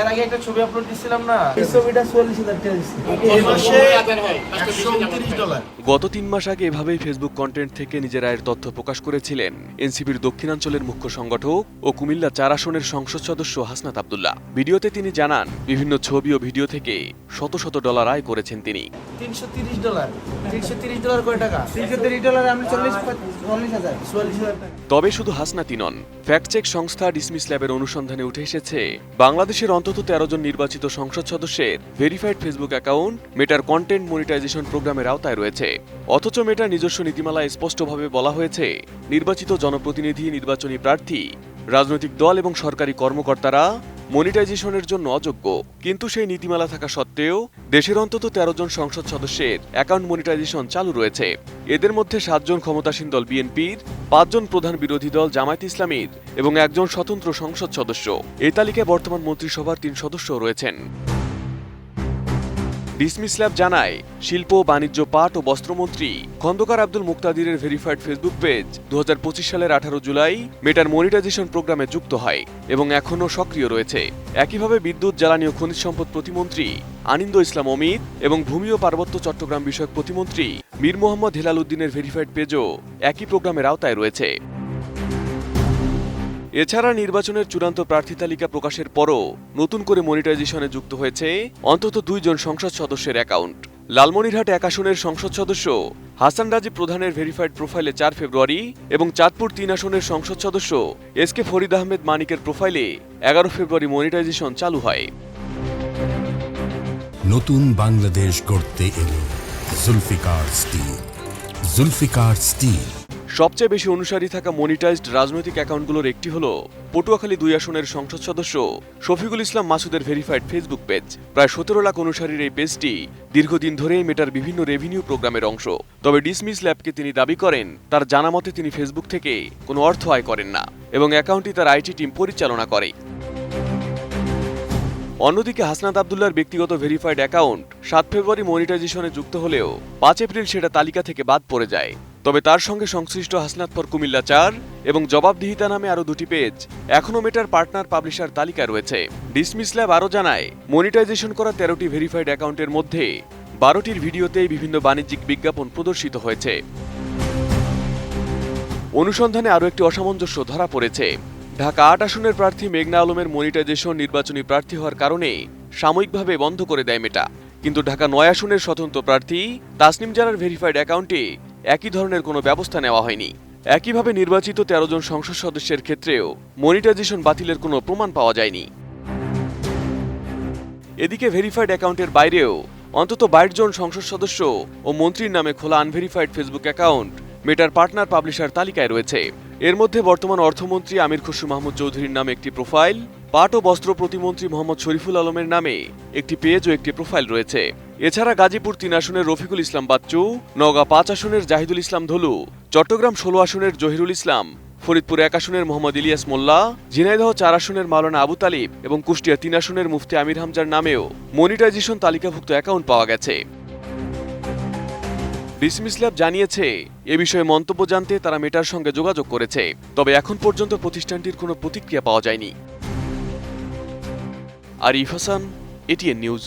এর আগে একটা ছবি আপলোড দিছিলাম না, এই ছবিটা ৪৪,০০০ টাকা দিছি। এই মাসে $129। গত ৩ মাস আগে এভাবেই ফেসবুক কন্টেন্ট থেকে নিজের আয়ের তথ্য প্রকাশ করেছিলেন এনসিপির দক্ষিণাঞ্চলের মুখ্য সংগঠক ও কুমিল্লা ৪ আসনের সংসদ সদস্য হাসনাত আব্দুল্লাহ। ভিডিওতে তিনি জানান, বিভিন্ন ছবি ও ভিডিও থেকে শত শত ডলার আয় করেছেন তিনি। $330। $330 কয় টাকা? $330 আমি ৪০,০০০ টাকা। তবে শুধু হাসনাতই নন, ফ্যাক্ট চেক সংস্থা ডিসমিস ল্যাবের অনুসন্ধানে উঠে এসেছে বাংলাদেশের অন্তত ১৩ জন নির্বাচিত সংসদ সদস্যের ভেরিফাইড ফেসবুক অ্যাকাউন্ট মেটার কন্টেন্ট মনিটাইজেশন প্রোগ্রামের আওতায় রয়েছে। অথচ মেটার নিজস্ব নীতিমালায় স্পষ্টভাবে বলা হয়েছে, নির্বাচিত জনপ্রতিনিধি, নির্বাচনী প্রার্থী, রাজনৈতিক দল এবং সরকারি কর্মকর্তারা মনিটাইজেশনের জন্য অযোগ্য। কিন্তু সেই নীতিমালা থাকা সত্ত্বেও দেশের অন্তত ১৩ জন সংসদ সদস্যের অ্যাকাউন্ট মনিটাইজেশন চালু রয়েছে। এদের মধ্যে ৭ জন ক্ষমতাসীন দল বিএনপির, ৫ জন প্রধান বিরোধী দল জামায়াতে ইসলামীর এবং ১ জন স্বতন্ত্র সংসদ সদস্য। এই তালিকায় বর্তমান মন্ত্রিসভার ৩ সদস্য রয়েছেন। ডিসমিস ল্যাব জানায়, শিল্প, বাণিজ্য, পাট ও বস্ত্রমন্ত্রী খন্দকার আব্দুল মুকতাদিরের ভেরিফাইড ফেসবুক পেজ ২০২৫ সালের ১৮ জুলাই মেটার মনিটাইজেশন প্রোগ্রামে যুক্ত হয় এবং এখনও সক্রিয় রয়েছে। একইভাবে বিদ্যুৎ, জ্বালানি ও খনিজ সম্পদ প্রতিমন্ত্রী আনিন্দ ইসলাম অমিত এবং ভূমি ও পার্বত্য চট্টগ্রাম বিষয়ক প্রতিমন্ত্রী মীর মোহাম্মদ হেলাল উদ্দিনের ভেরিফাইড পেজও একই প্রোগ্রামের আওতায় রয়েছে। এছাড়া নির্বাচনের চূড়ান্ত প্রার্থী তালিকা প্রকাশের পরও নতুন করে মনিটাইজেশনে যুক্ত হয়েছে অন্তত ২ জন সংসদ সদস্যের অ্যাকাউন্ট। লালমনিরহাট ১ আসনের সংসদ সদস্য হাসান রাজীব প্রধানের ভেরিফাইড প্রোফাইলে ৪ ফেব্রুয়ারি এবং চাঁদপুর ৩ আসনের সংসদ সদস্য এসকে ফরিদ আহমেদ মানিকের প্রোফাইলে ১১ ফেব্রুয়ারি মনিটাইজেশন চালু হয়। নতুন বাংলাদেশ গড়তে এলো জুলফিকার স্টিল। জুলফিকার স্টিল। সবচেয়ে বেশি অনুসারী থাকা মনিটাইজড রাজনৈতিক অ্যাকাউন্টগুলোর একটি হল পটুয়াখালী ২ আসনের সংসদ সদস্য শফিকুল ইসলাম মাসুদের ভেরিফাইড ফেসবুক পেজ। প্রায় ১৭ লাখ অনুসারীর এই পেজটি দীর্ঘদিন ধরেই মেটার বিভিন্ন রেভিনিউ প্রোগ্রামের অংশ। তবে ডিসমিস ল্যাবকে তিনি দাবি করেন, তার জানা মতে তিনি ফেসবুক থেকে কোনো অর্থ আয় করেন না এবং অ্যাকাউন্টটি তার আইটি টিম পরিচালনা করে। অন্যদিকে হাসনাত আব্দুল্লাহর ব্যক্তিগত ভেরিফাইড অ্যাকাউন্ট ৭ ফেব্রুয়ারি মনিটাইজেশনে যুক্ত হলেও ৫ এপ্রিল সেটা তালিকা থেকে বাদ পড়ে যায়। তবে তার সঙ্গে সংশ্লিষ্ট হাসনাত ফর কুমিল্লা ৪ এবং জবাবদিহিতা নামে আরও ২টি পেজ এখনও মেটার পার্টনার পাবলিশার তালিকায় রয়েছে। ডিসমিস ল্যাব আরও জানায়, মনিটাইজেশন করা ১৩টি ভেরিফাইড অ্যাকাউন্টের মধ্যে ১২টির ভিডিওতেই বিভিন্ন বাণিজ্যিক বিজ্ঞাপন প্রদর্শিত হয়েছে। অনুসন্ধানে আরও একটি অসামঞ্জস্য ধরা পড়েছে। ঢাকা ৮ আসনের প্রার্থী মেঘনা আলমের মনিটাইজেশন নির্বাচনী প্রার্থী হওয়ার কারণে সাময়িকভাবে বন্ধ করে দেয় মেটা। কিন্তু ঢাকা ৯ আসনের স্বতন্ত্র প্রার্থী তাসনিম জারার ভেরিফাইড অ্যাকাউন্টে একই ধরনের কোনো ব্যবস্থা নেওয়া হয়নি। একইভাবে নির্বাচিত ১৩ জন সংসদ সদস্যের ক্ষেত্রেও মনিটাইজেশন বাতিলের কোনো প্রমাণ পাওয়া যায়নি। এদিকে ভেরিফাইড অ্যাকাউন্টের বাইরেও অন্তত ২২ জন সংসদ সদস্য ও মন্ত্রীর নামে খোলা আনভেরিফাইড ফেসবুক অ্যাকাউন্ট মেটার পার্টনার পাবলিশার তালিকায় রয়েছে। এর মধ্যে বর্তমান অর্থমন্ত্রী আমির খসরু মাহমুদ চৌধুরীর নামে একটি প্রোফাইল, পাট ও বস্ত্র প্রতিমন্ত্রী মোহাম্মদ শরীফুল আলমের নামে একটি পেজ ও একটি প্রোফাইল রয়েছে। এছাড়া গাজীপুর ৩ আসনের রফিকুল ইসলাম বাচ্চু, নওগাঁ ৫ আসনের জাহিদুল ইসলাম ধলু, চট্টগ্রাম ১৬ আসনের জহিরুল ইসলাম, ফরিদপুর ১ আসনের মোহাম্মদ ইলিয়াস মোল্লা, ঝিনাইদহ ৪ আসনের মাওলানা আবু তালিব এবং কুষ্টিয়া ৩ আসনের মুফতি আমির হামজার নামেও মনিটাইজেশন তালিকাভুক্ত অ্যাকাউন্ট পাওয়া গেছে। ডিসমিস ল্যাব জানিয়েছে, এ বিষয়ে মন্তব্য জানতে তারা মেটার সঙ্গে যোগাযোগ করেছে, তবে এখন পর্যন্ত প্রতিষ্ঠানটির কোনো প্রতিক্রিয়া পাওয়া যায়নি। Arif Hasan, ATN news.